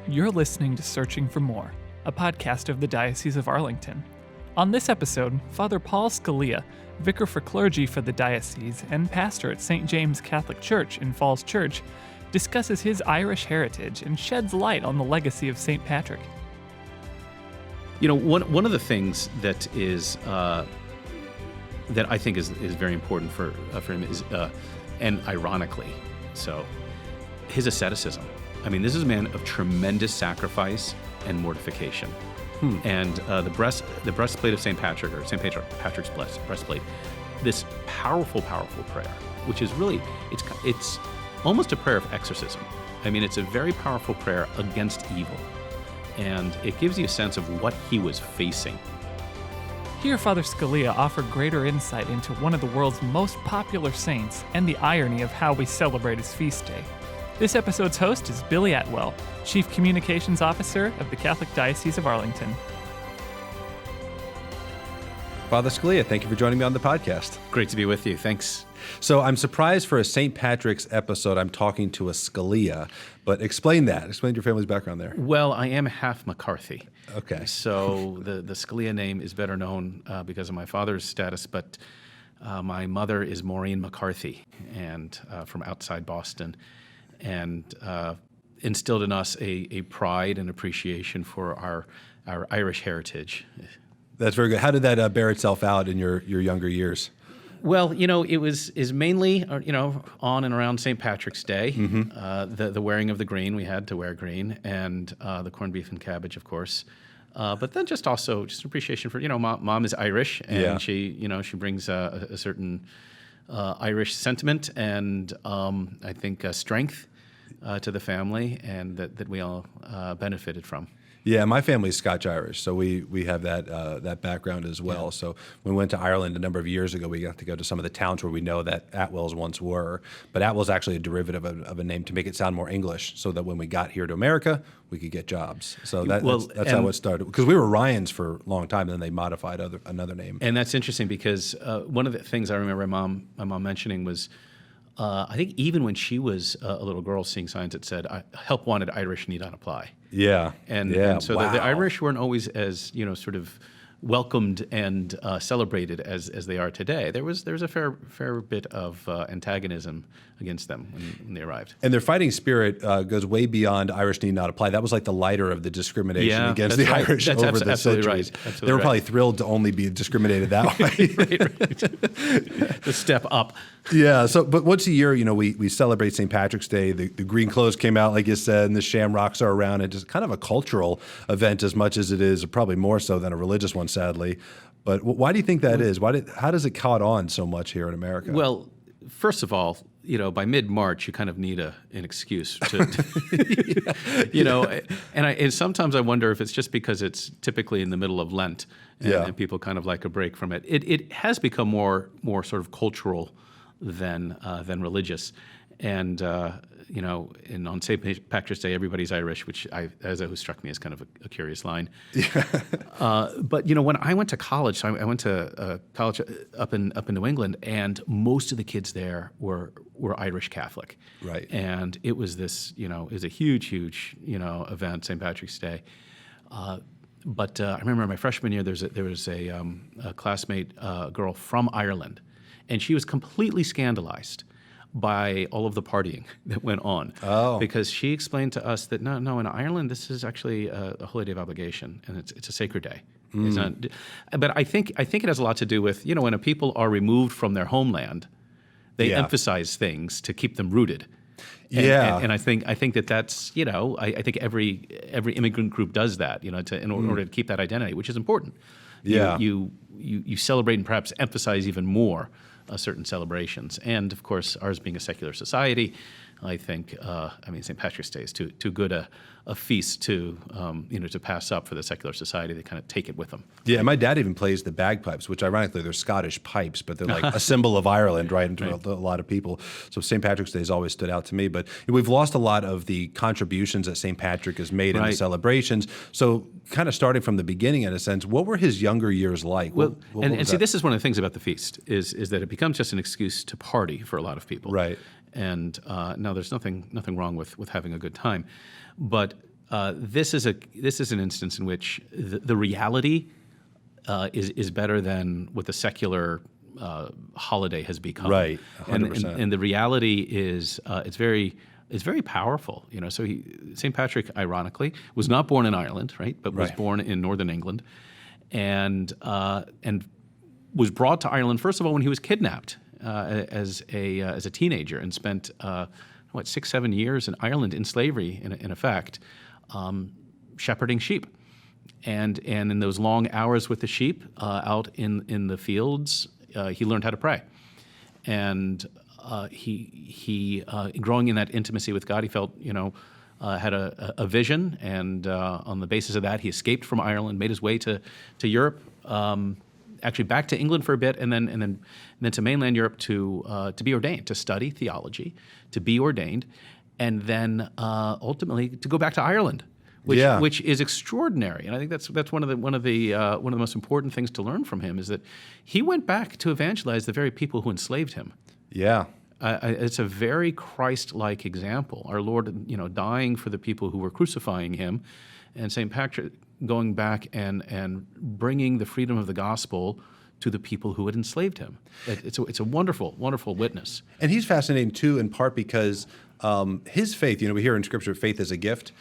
You're listening to Searching for More, a podcast of the Diocese of Arlington. On this episode, Father Paul Scalia, Vicar for Clergy for the Diocese and pastor at St. James Catholic Church in Falls Church, discusses his Irish heritage and sheds light on the legacy of St. Patrick. You know, one of the things that is that I think is very important for him is, and ironically, so his asceticism. I mean, this is a man of tremendous sacrifice and mortification. And the breastplate of St. Patrick, or St. Patrick's breastplate, this powerful prayer, which is really, it's almost a prayer of exorcism. I mean, it's a very powerful prayer against evil. And it gives you a sense of what he was facing. Here, Father Scalia offered greater insight into one of the world's most popular saints and the irony of how we celebrate his feast day. This episode's host is Billy Atwell, Chief Communications Officer of the Catholic Diocese of Arlington. Father Scalia, thank you for joining me on the podcast. Great to be with you. Thanks. So I'm surprised for a St. Patrick's episode I'm talking to a Scalia, but explain that. Explain your family's background there. Well, I am half McCarthy. Okay. So the Scalia name is better known because of my father's status, but my mother is Maureen McCarthy, and from outside Boston, and instilled in us a pride and appreciation for our Irish heritage. That's very good. How did that bear itself out in your younger years? Well, you know, is mainly, on and around St. Patrick's Day. The wearing of the green, we had to wear green, and the corned beef and cabbage, of course. But then just appreciation for, Mom is Irish, and she brings a certain Irish sentiment and I think strength to the family, and that we all benefited from. Yeah, my family's Scotch-Irish, so we have that background as well. Yeah. So when we went to Ireland a number of years ago, we got to go to some of the towns where we know that Atwells once were. But Atwell's actually a derivative of a name to make it sound more English, so that when we got here to America, we could get jobs. So that's how it started. Because we were Ryans for a long time, and then they modified another name. And that's interesting because one of the things I remember my mom mentioning was, I think even when she was a little girl, seeing signs that said, "Help wanted, Irish need not apply." Yeah, and so the Irish weren't always as sort of welcomed and celebrated as they are today. There was a fair bit of antagonism against them when they arrived. And their fighting spirit goes way beyond Irish need not apply. That was like the lighter of the discrimination against the Irish over the centuries. Right. Absolutely they were probably thrilled to only be discriminated that way. right. The step up. Yeah. So, but once a year, we celebrate St. Patrick's Day. The green clothes came out, like you said, and the shamrocks are around. It's just kind of a cultural event as much as it is, probably more so than a religious one, sadly. But why do you think that is? How does it caught on so much here in America? Well, first of all, by mid-March, you kind of need an excuse to, and sometimes I wonder if it's just because it's typically in the middle of Lent, and people kind of like a break from it. It has become more sort of cultural than religious, and on St. Patrick's Day, everybody's Irish, which always struck me as kind of a curious line. Yeah. But when I went to college, so I went to college up in New England, and most of the kids there were Irish Catholic. Right. And it was this, it was a huge event, St. Patrick's Day. But I remember my freshman year, there was a classmate girl from Ireland, and she was completely scandalized by all of the partying that went on. Oh. Because she explained to us that no, in Ireland, this is actually a holy day of obligation, and it's a sacred day. It's not, but I think it has a lot to do with, when a people are removed from their homeland, they emphasize things to keep them rooted. And I think that's I think every immigrant group does that in order to keep that identity, which is important. Yeah, you celebrate and perhaps emphasize even more certain celebrations, and of course ours being a secular society, I think St. Patrick's Day is too good a feast to pass up for the secular society. They kind of take it with them. Yeah, my dad even plays the bagpipes, which ironically they're Scottish pipes, but they're like a symbol of Ireland, right? To a lot of people. So St. Patrick's Day has always stood out to me. But we've lost a lot of the contributions that St. Patrick has made in the celebrations. So kind of starting from the beginning, in a sense, what were his younger years like? Well, and see, this is one of the things about the feast is that it becomes just an excuse to party for a lot of people. Right. And now there's nothing wrong with having a good time, but this is an instance in which the reality is better than what the secular holiday has become. Right, 100%. And the reality is it's very powerful. So St. Patrick, ironically, was not born in Ireland, right, but was born in northern England, and was brought to Ireland first of all when he was kidnapped as a teenager and spent 6-7 years in Ireland in slavery in effect, shepherding sheep. And in those long hours with the sheep out in the fields, he learned how to pray. And he growing in that intimacy with God, he felt, had a vision. And on the basis of that, he escaped from Ireland, made his way to Europe, actually back to England for a bit, and then to mainland Europe to be ordained, to study theology, to be ordained, and then ultimately to go back to Ireland. Which is extraordinary, and I think that's one of the most important things to learn from him is that he went back to evangelize the very people who enslaved him. Yeah, it's a very Christ-like example. Our Lord, dying for the people who were crucifying him, and St. Patrick going back and bringing the freedom of the gospel to the people who had enslaved him. It's a wonderful, wonderful witness. And he's fascinating too, in part because his faith. We hear in Scripture, faith is a gift.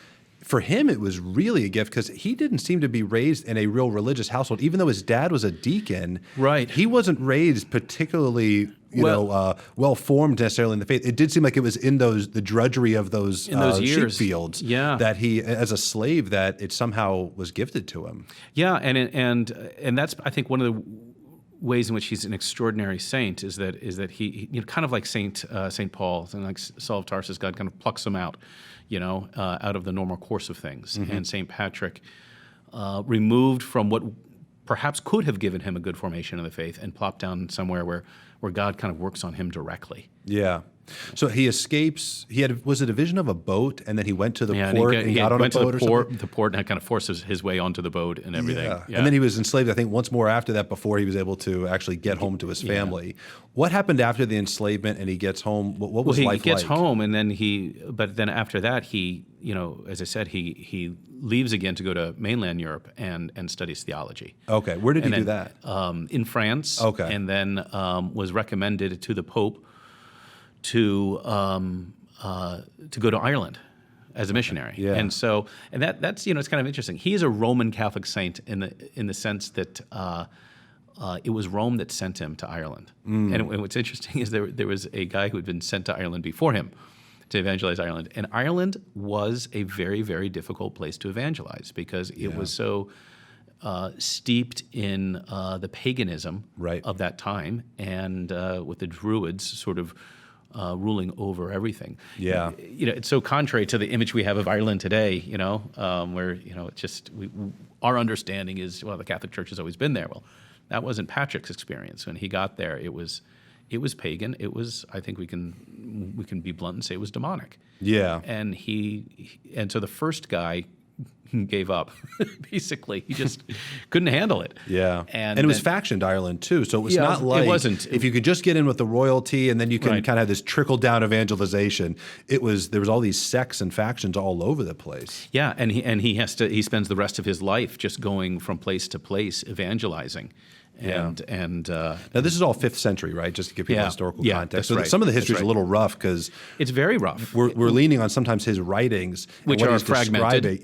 For him, it was really a gift because he didn't seem to be raised in a real religious household. Even though his dad was a deacon, right? He wasn't raised particularly, well formed necessarily in the faith. It did seem like it was in the drudgery of those years, sheep fields, that he, as a slave, that it somehow was gifted to him. Yeah, and that's, I think, one of the ways in which he's an extraordinary saint is that he kind of like Saint Paul and like Saul of Tarsus, God kind of plucks him out. Out of the normal course of things. Mm-hmm. And St. Patrick, removed from what perhaps could have given him a good formation in the faith and plopped down somewhere where God kind of works on him directly. Yeah. So he escapes. Was it a vision of a boat, and then he went to the port and got on a boat or something? The port and kind of forces his way onto the boat and everything. Yeah. And then he was enslaved, I think, once more after that before he was able to actually get home to his family. Yeah. What happened after the enslavement and he gets home? What was life like? He gets home, and then after that, he, as I said, he leaves again to go to mainland Europe and studies theology. Okay. Where did he do that? In France. Okay. And then was recommended to the Pope to go to Ireland as a missionary. Yeah. And that's it's kind of interesting. He is a Roman Catholic saint in the sense that it was Rome that sent him to Ireland. And what's interesting is there was a guy who had been sent to Ireland before him to evangelize Ireland. And Ireland was a very, very difficult place to evangelize because it was so steeped in the paganism of that time and with the Druids sort of ruling over everything. Yeah, it's so contrary to the image we have of Ireland today. Where it's just our understanding is the Catholic Church has always been there. Well, that wasn't Patrick's experience when he got there. It was pagan. It was, I think we can be blunt and say it was demonic. Yeah, and so the first guy gave up. Basically, he just couldn't handle it. Yeah, and it was factioned Ireland too, so it was not like it wasn't. If you could just get in with the royalty and then you can kind of have this trickle down evangelization. There was all these sects and factions all over the place. Yeah, and he spends the rest of his life just going from place to place evangelizing. Now this is all 5th century, right? Just to give people historical context. So some of the history is a little rough because it's very rough. We're leaning on sometimes his writings, which are fragmented.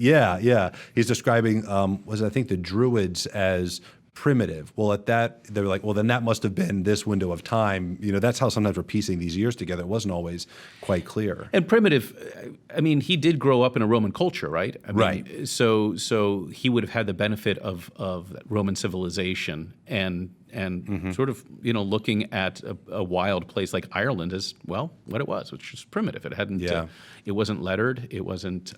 He's describing I think the Druids as primitive. Well, at that they were like, well, then that must have been this window of time. That's how sometimes we're piecing these years together. It wasn't always quite clear. And primitive, I mean, he did grow up in a Roman culture, right? Right. So he would have had the benefit of Roman civilization and sort of looking at a wild place like Ireland as what it was, which was primitive. It hadn't. It wasn't lettered. It wasn't.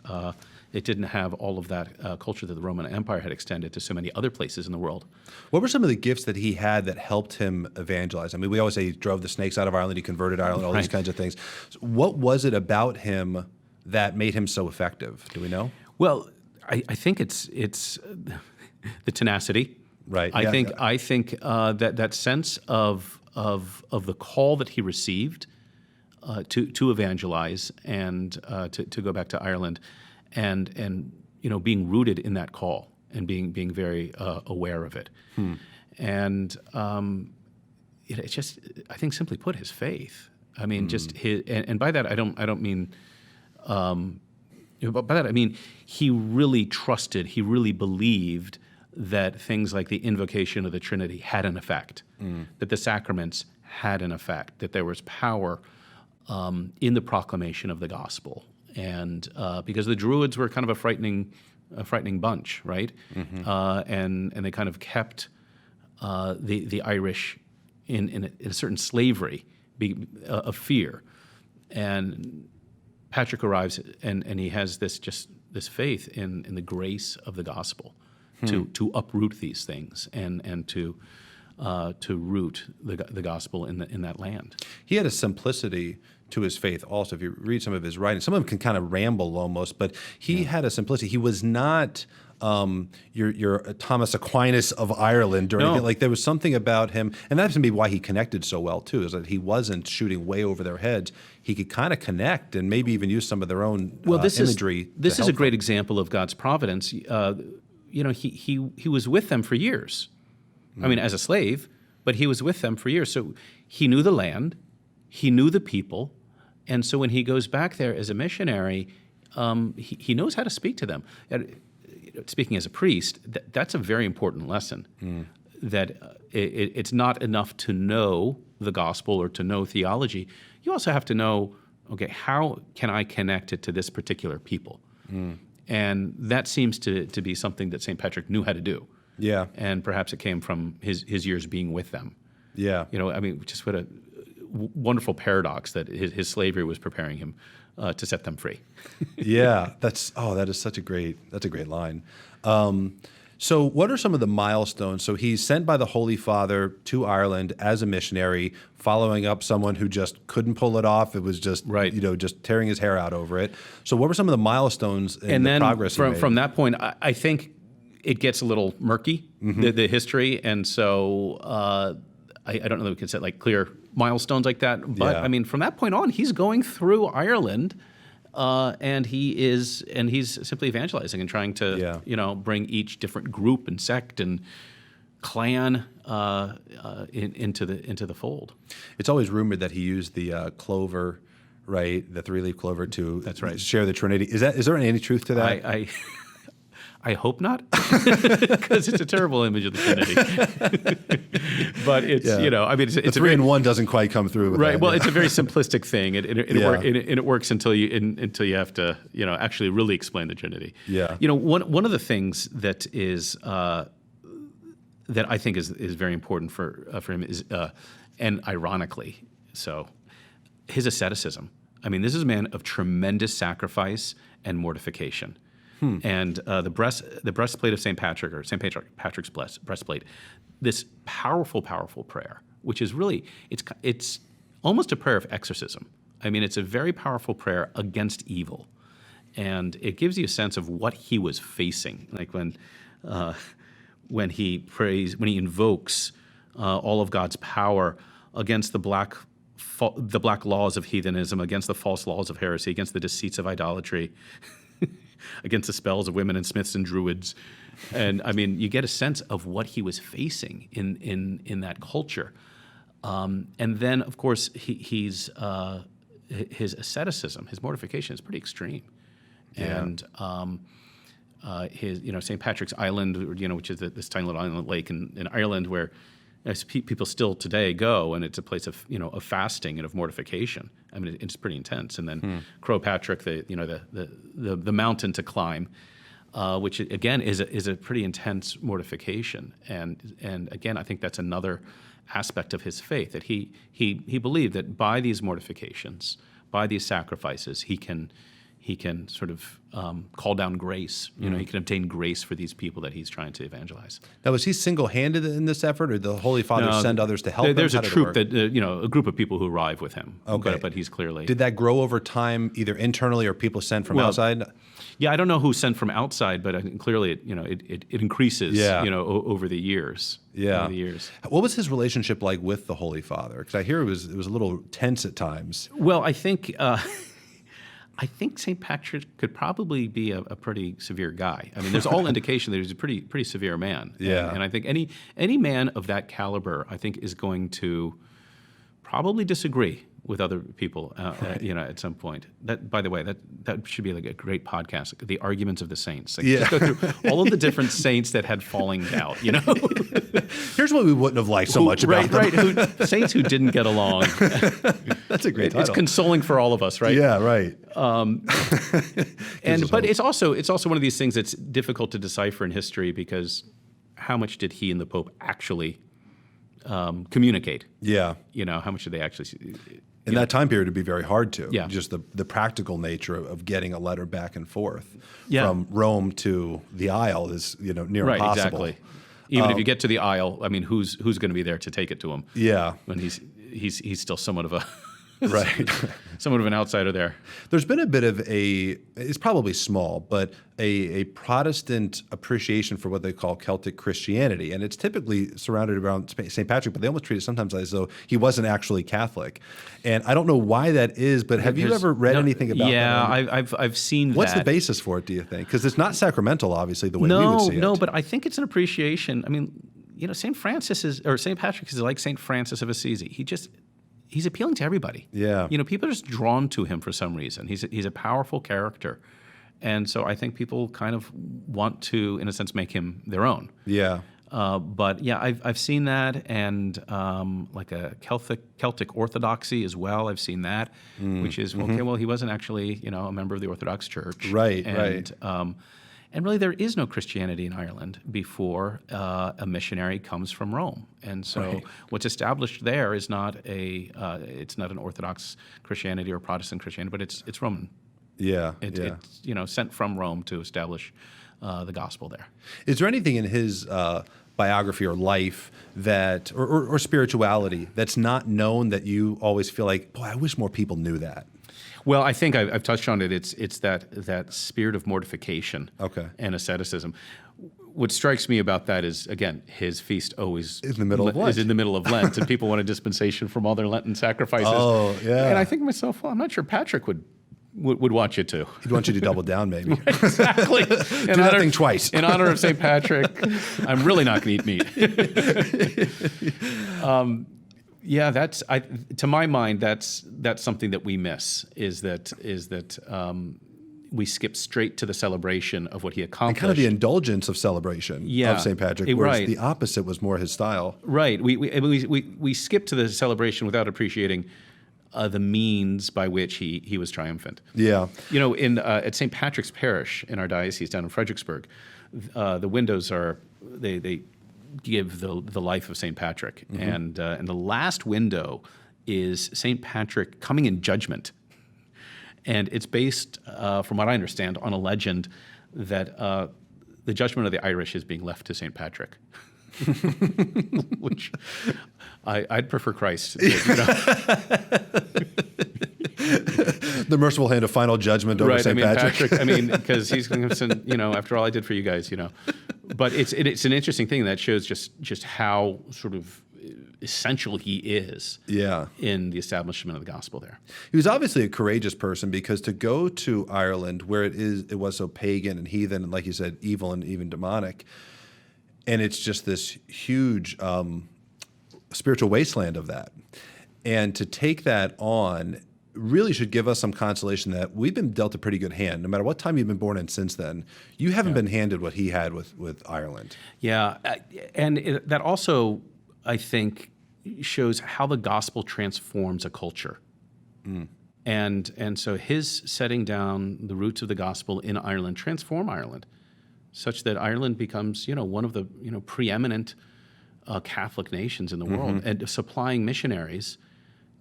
It didn't have all of that culture that the Roman Empire had extended to so many other places in the world. What were some of the gifts that he had that helped him evangelize? I mean, we always say he drove the snakes out of Ireland, he converted Ireland, all these kinds of things. So what was it about him that made him so effective? Do we know? Well, I think it's the tenacity. Right. I think that sense of the call that he received to evangelize and to go back to Ireland, and being rooted in that call and being very aware of it. And it's just, I think, simply put, his faith. I mean, just his, and by that I don't mean, but by that I mean he really trusted, he really believed that things like the invocation of the Trinity had an effect, that the sacraments had an effect, that there was power in the proclamation of the gospel, and because the Druids were kind of a frightening bunch, right? And they kind of kept the Irish in a certain slavery of fear. And Patrick arrives and he has this faith in the grace of the gospel to uproot these things and to root the gospel in that land. He had a simplicity to his faith also. If you read some of his writings, some of them can kind of ramble almost, but he had a simplicity. He was not your Thomas Aquinas of Ireland or anything. Like, there was something about him, and that's maybe why he connected so well too, is that he wasn't shooting way over their heads. He could kind of connect and maybe even use some of their own imagery. This is a great example of God's providence. He was with them for years. I mean, as a slave, but he was with them for years. So he knew the land, he knew the people, and so when he goes back there as a missionary, he knows how to speak to them. Speaking as a priest, that's a very important lesson, that it's not enough to know the gospel or to know theology. You also have to know, okay, how can I connect it to this particular people? And that seems to be something that St. Patrick knew how to do. Yeah. And perhaps it came from his years being with them. Yeah. I mean, just what a wonderful paradox that his slavery was preparing him to set them free. Yeah, that is such a great line. So what are some of the milestones? So he's sent by the Holy Father to Ireland as a missionary, following up someone who just couldn't pull it off. It was just, just tearing his hair out over it. So what were some of the milestones in the progress he made? From that point, I think it gets a little murky, the history. And so I don't know that we can set like clear milestones like that. But I mean, from that point on, he's going through Ireland. And he's simply evangelizing and trying to bring each different group and sect and clan into the fold. It's always rumored that he used the clover, right, the 3-leaf clover to share the Trinity. Is there any truth to that? I hope not, because it's a terrible image of the Trinity. But it's it's a 3-in-1 doesn't quite come through with right. that, Well, it's a very simplistic thing, and it works until you have to actually really explain the Trinity. Yeah. One of the things that is that I think is very important for him is and ironically so his asceticism. I mean, this is a man of tremendous sacrifice and mortification. And the breastplate of St. Patrick, or St. Patrick's breastplate, this powerful prayer, which is really, it's almost a prayer of exorcism. I mean, it's a very powerful prayer against evil. And it gives you a sense of what he was facing. Like when he prays, when he invokes all of God's power against the black laws of heathenism, against the false laws of heresy, against the deceits of idolatry, against the spells of women and smiths and druids. And I mean, you get a sense of what he was facing in that culture. And then, of course, his asceticism, his mortification is pretty extreme. Yeah. And his, St. Patrick's Island, which is this tiny little island lake in Ireland, where people still today go, and it's a place of of fasting and of mortification. I mean, it's pretty intense. And then Croagh Patrick, the mountain to climb, which again is a pretty intense mortification. And again, I think that's another aspect of his faith, that he believed that by these mortifications, by these sacrifices, he can sort of call down grace. He can obtain grace for these people that he's trying to evangelize. Now, was he single-handed in this effort, or did the Holy Father send others to help him? There's a troop that, a group of people who arrive with him. Okay. But he's clearly... Did that grow over time, either internally or people sent from outside? Yeah, I don't know who sent from outside, but I think clearly it increases over the years. Yeah. Over the years. What was his relationship like with the Holy Father? Because I hear it was a little tense at times. Well, I think... I think St. Patrick could probably be a pretty severe guy. I mean, there's all indication that he's a pretty severe man. Yeah. And I think any man of that caliber, I think, is going to probably disagree with other people, at some point. That, by the way, that should be like a great podcast, the arguments of the saints. Like, just go through all of the different saints that had falling out. Here's what we wouldn't have liked so much about them. Saints who didn't get along. That's a great title. It's consoling for all of us, right? Yeah, right. But it's also one of these things that's difficult to decipher in history, because how much did he and the Pope actually communicate? Yeah. How much did they actually? In that time period, it'd be very hard to. Yeah. Just the practical nature of getting a letter back and forth Yeah. from Rome to the Isle is near impossible. Exactly. Even if you get to the Isle, I mean, who's going to be there to take it to him? Yeah. When he's still somewhat of a right, somewhat of an outsider there. There's been a bit of it's probably small, but a Protestant appreciation for what they call Celtic Christianity. And it's typically surrounded around St. Patrick, but they almost treat it sometimes as though he wasn't actually Catholic. And I don't know why that is, but have you ever read anything about that? Yeah, I've seen What's that. the basis for it, do you think? Because it's not sacramental, obviously, the way we would see it. No, but I think it's an appreciation. I mean, St. Patrick is like St. Francis of Assisi. He's appealing to everybody. Yeah. People are just drawn to him for some reason. He's a powerful character. And so I think people kind of want to, in a sense, make him their own. Yeah. But yeah, I've seen that, and like a Celtic orthodoxy as well. I've seen that, which is, okay, well, he wasn't actually, a member of the Orthodox Church. Right, right. And really, there is no Christianity in Ireland before a missionary comes from Rome. And so what's established there is not it's not an Orthodox Christianity or Protestant Christianity, but it's Roman. Yeah, It's sent from Rome to establish the gospel there. Is there anything in his biography or life that, or spirituality, that's not known that you always feel like, boy, I wish more people knew that? Well, I think I've touched on it. It's that spirit of mortification and asceticism. What strikes me about that is, again, his feast always is in the middle of Lent, and people want a dispensation from all their Lenten sacrifices. Oh, yeah. And I think to myself, well, I'm not sure Patrick would want you to. He'd want you to double down, maybe. Exactly. Do that thing twice. In honor of St. Patrick, I'm really not going to eat meat. Yeah, to my mind, that's something that we miss, is that we skip straight to the celebration of what he accomplished. And kind of the indulgence of celebration of St. Patrick, whereas the opposite was more his style. Right. We skip to the celebration without appreciating the means by which he was triumphant. Yeah. At St. Patrick's Parish in our diocese down in Fredericksburg, the windows they give the life of St. Patrick, and the last window is St. Patrick coming in judgment, and it's based, from what I understand, on a legend that the judgment of the Irish is being left to St. Patrick. Which I'd prefer Christ. The merciful hand of final judgment over St. Patrick. Because he's going to send, after all I did for you guys, But it's an interesting thing that shows just how sort of essential he is in the establishment of the gospel there. He was obviously a courageous person, because to go to Ireland, where it was so pagan and heathen and, like you said, evil and even demonic, and it's just this huge spiritual wasteland of that. And to take that on really should give us some consolation that we've been dealt a pretty good hand. No matter what time you've been born in since then, you haven't been handed what he had with Ireland. Yeah, and that also, I think, shows how the gospel transforms a culture. And so his setting down the roots of the gospel in Ireland transform Ireland, such that Ireland becomes, one of the preeminent Catholic nations in the world, and supplying missionaries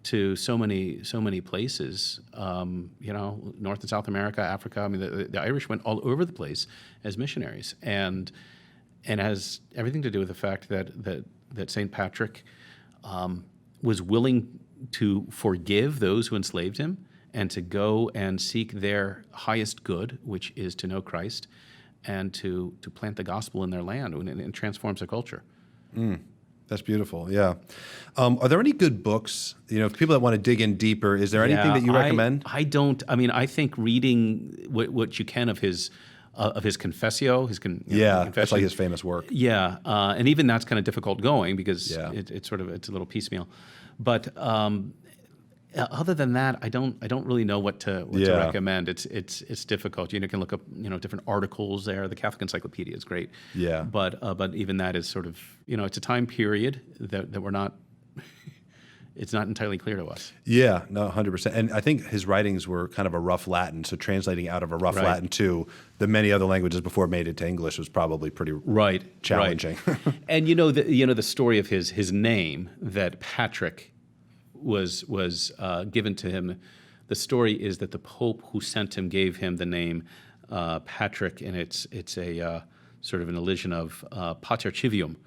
to so many places, North and South America, Africa. I mean, the Irish went all over the place as missionaries, and has everything to do with the fact that St. Patrick was willing to forgive those who enslaved him, and to go and seek their highest good, which is to know Christ, and to plant the gospel in their land, and it transforms a culture. That's beautiful. Yeah. Are there any good books, people that want to dig in deeper? Is there anything that you recommend? I don't. I mean, I think reading what you can of his Confessio, confession. That's like his famous work. Yeah, and even that's kind of difficult going because it's a little piecemeal. But other than that, I don't really know what to recommend. It's difficult. You can look up different articles there. The Catholic Encyclopedia is great. Yeah. But even that is sort of it's a time period that we're not. It's not entirely clear to us. Yeah, no, 100%. And I think his writings were kind of a rough Latin, so translating out of a rough Latin to the many other languages before it made it to English was probably pretty challenging. Right. And the story of his name, that Patrick was given to him. The story is that the Pope who sent him gave him the name Patrick, and it's a sort of an elision of Pater Civium,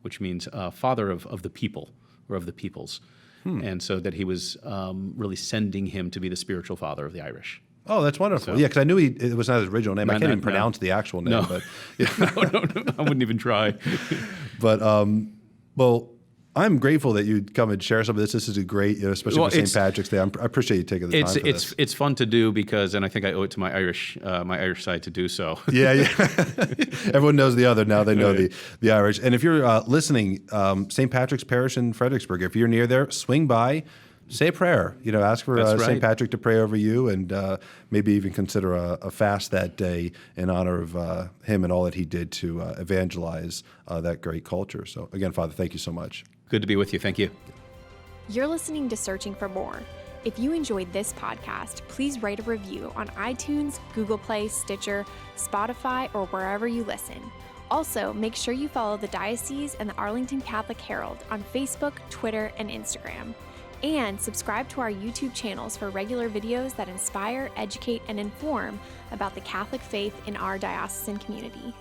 which means father of the people or of the peoples. And so that he was really sending him to be the spiritual father of the Irish. Oh, that's wonderful. Yeah, because I knew it was not his original name. I can't even pronounce the actual name. No. But No, I wouldn't even try. But, well, I'm grateful that you'd come and share some of this. This is a great, especially for St. Patrick's Day. I appreciate you taking the time for this. It's fun to do because, and I think I owe it to my Irish side to do so. Yeah. Everyone knows the other now. They know the Irish. And if you're listening, St. Patrick's Parish in Fredericksburg, if you're near there, swing by, say a prayer. Ask for St. Patrick to pray over you, and maybe even consider a fast that day in honor of him and all that he did to evangelize that great culture. So again, Father, thank you so much. Good to be with you. Thank you. You're listening to Searching for More. If you enjoyed this podcast, please write a review on iTunes, Google Play, Stitcher, Spotify, or wherever you listen. Also, make sure you follow the Diocese and the Arlington Catholic Herald on Facebook, Twitter, and Instagram. And subscribe to our YouTube channels for regular videos that inspire, educate, and inform about the Catholic faith in our diocesan community.